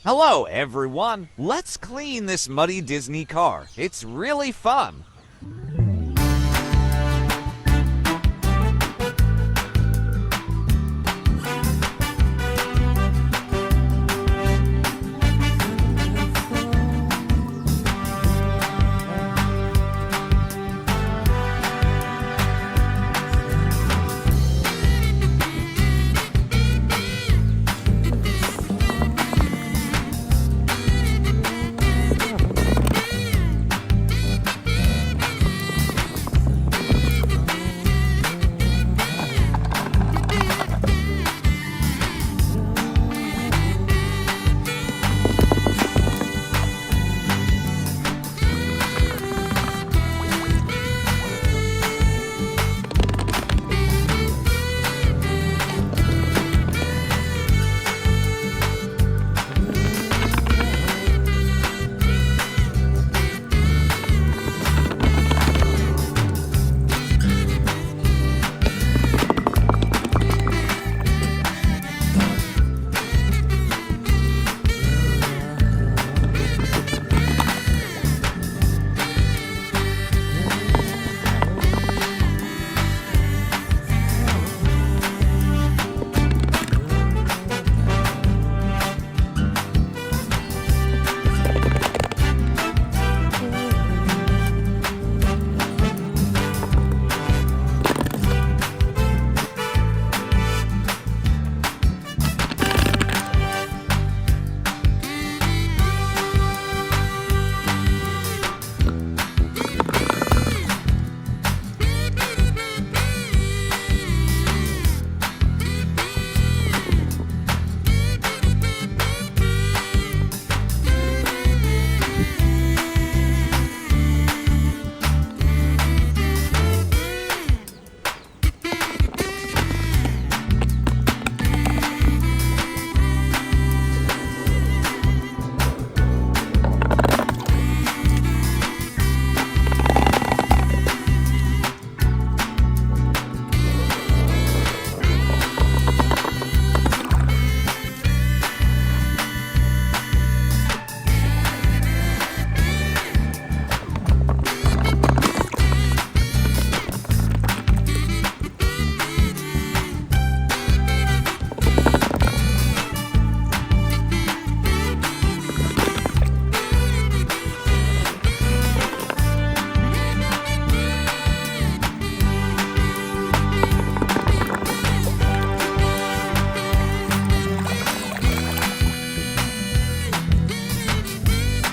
Hello, everyone. Let's clean this muddy Disney car. It's really fun.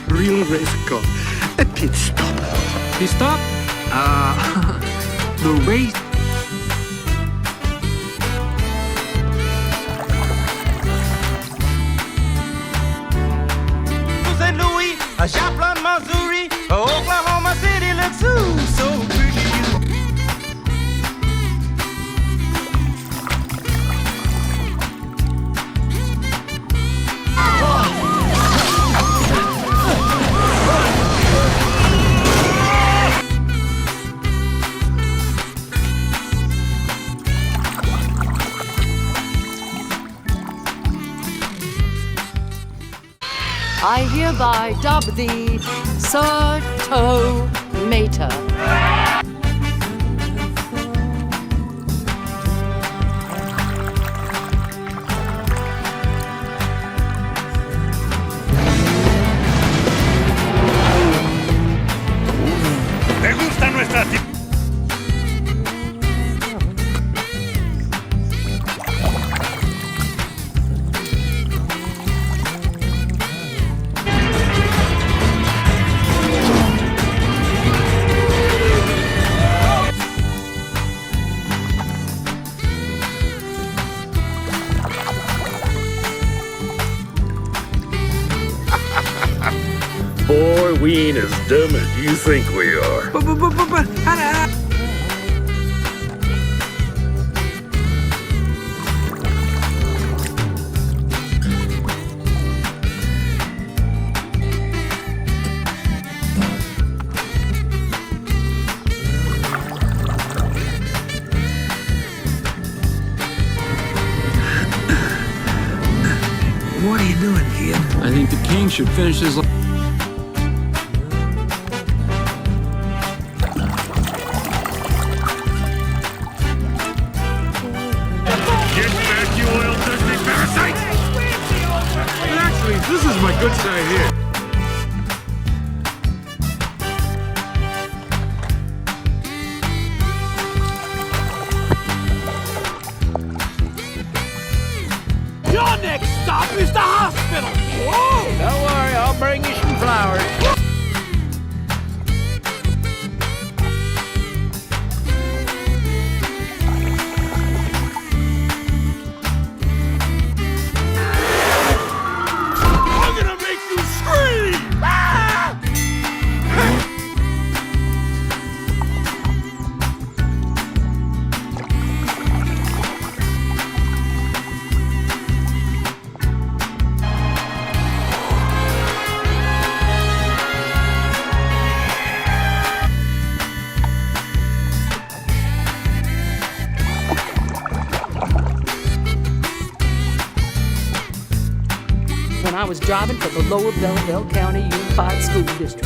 Real race car. A pit stop. Pit stop? The race. St. Louis, a Joplin, Missouri, Oklahoma City looks so pretty. I hereby dub thee Sir Tomica. ¿Te gusta nuestra Boy, we ain't as dumb as you think we are. What are you doing, kid? I think the king should finish his life. Get back, you oil-thirsty parasite! Actually, this is my good side here. Your next stop is the hospital. Whoa! Don't worry, I'll bring you some flowers. I'm gonna make you scream! Ah! When I was driving for the Lower Belleville County Unified School District.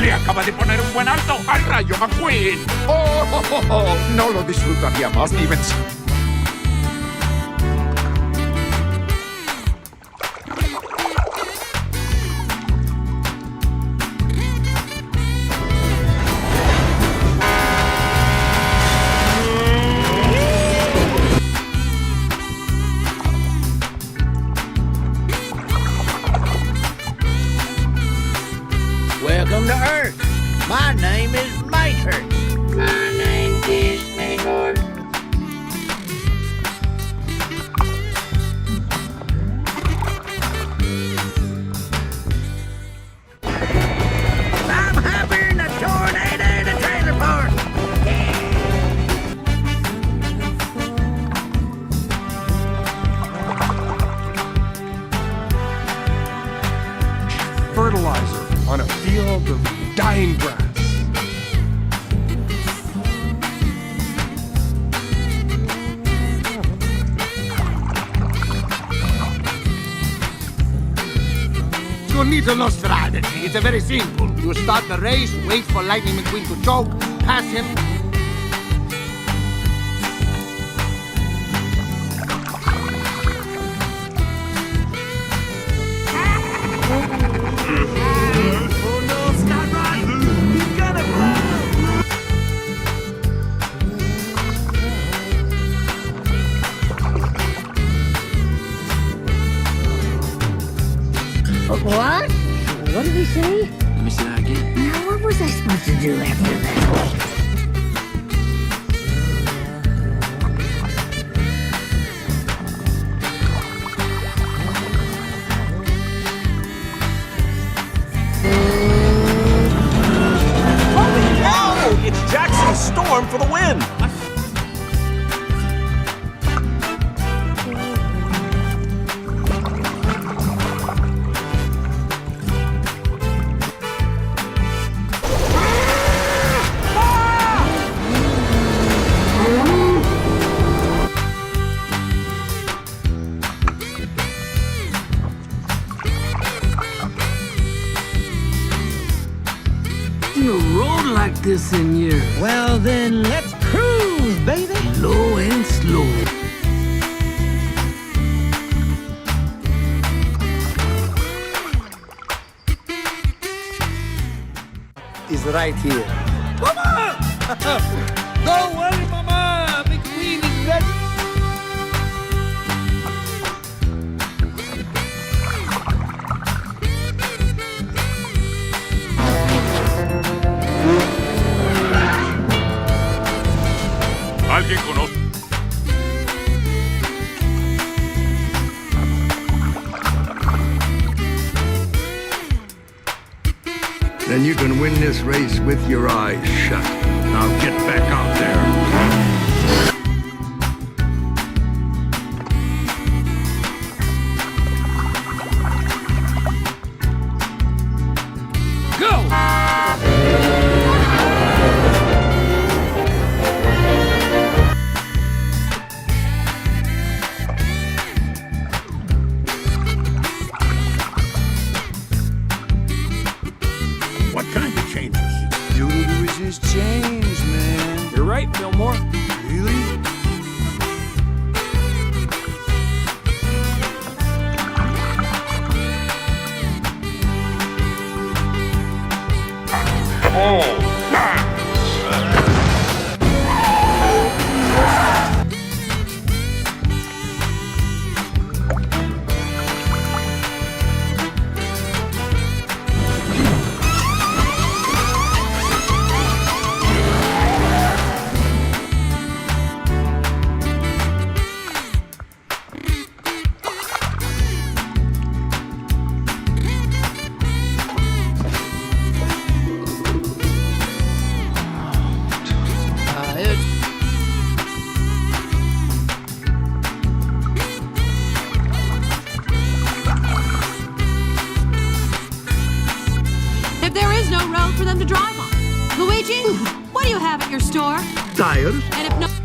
¡Le acaba de poner un buen alto al rayo McQueen! ¡Oh! No lo disfrutaría más ni vencer. Welcome to Earth. My name is Mater. My name is Mater. I'm happier than a tornado in a trailer park. Fertilizer on a field of dying grass. You need to know strategy. It's very simple. You start the race, wait for Lightning McQueen to choke, pass him. Oh no, it's not right. He's gonna blow. What? What did he say? Let me see that again. Now, what was I supposed to do after that? Oh, it's Jackson's storm for the win. You rode like this in years. Well, then let's cruise, baby. Low and slow. Is right here. Mama! Don't worry, Mama. McQueen is ready. ¿Alguien conoce? Then you can win this race with with your eyes shut. Now get back out there. What kind of changes? You to resist change, man. You're right, Fillmore. Really? If there is no road for them to drive on. Luigi, what do you have at your store? Tires? And if no...